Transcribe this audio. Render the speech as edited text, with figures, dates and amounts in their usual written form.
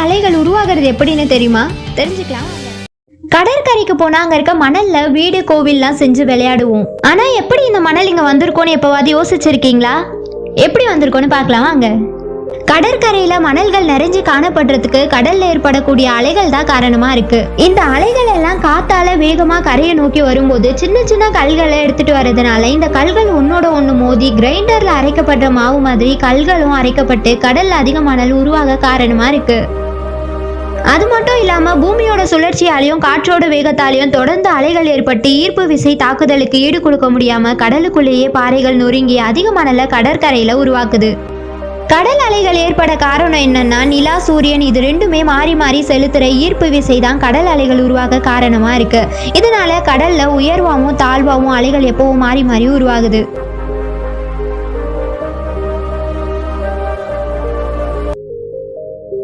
அலைகள் உருவாகிறது எப்படின்னு தெரியுமா? தெரிஞ்சுக்கலாம். கடற்கரைக்கு போனா அங்க இருக்க மணல்ல வீடு கோவில்லாம் செஞ்சு விளையாடுவோம். ஆனா எப்படி இந்த மணல் இங்க வந்திருக்கோன்னு எப்பவாது யோசிச்சிருக்கீங்களா? எப்படி வந்திருக்கோன்னு பார்க்கலாம் வாங்க. கடற்கரையில மணல்கள் நிறைஞ்சு காணப்படுறதுக்கு கடல்ல ஏற்படக்கூடிய அலைகள் தான் காரணமா இருக்கு. இந்த அலைகள் எல்லாம் காத்தால வேகமா கரையை நோக்கி வரும்போது சின்ன சின்ன கல்களை எடுத்துட்டு வர்றதுனால இந்த கல்கள் ஒன்னோட ஒண்ணு மோதி கிரைண்டர்ல அரைக்கப்பட்ட மாவு மாதிரி கல்களும் அரைக்கப்பட்டு கடல்ல அதிக மணல் உருவாக காரணமா இருக்கு. அது மட்டும் இல்லாம பூமியோட சுழற்சியாலையும் காற்றோட வேகத்தாலையும் தொடர்ந்து அலைகள் ஏற்பட்டு ஈர்ப்பு விசை தாக்குதலுக்கு ஈடு கொடுக்க முடியாம கடலுக்குள்ளேயே பாறைகள் நொறுங்கி அதிக மணலை கடற்கரையில உருவாக்குது. கடல் அலைகள் ஏற்பட காரணம் என்னன்னா, நிலா சூரியன் இது ரெண்டுமே மாறி மாறி செலுத்துற ஈர்ப்பு விசை தான் கடல் அலைகள் உருவாக காரணமா இருக்கு. இதனால கடல்ல உயர்வாகவும் தாழ்வாகவும் அலைகள் எப்பவும் மாறி மாறி உருவாகுது.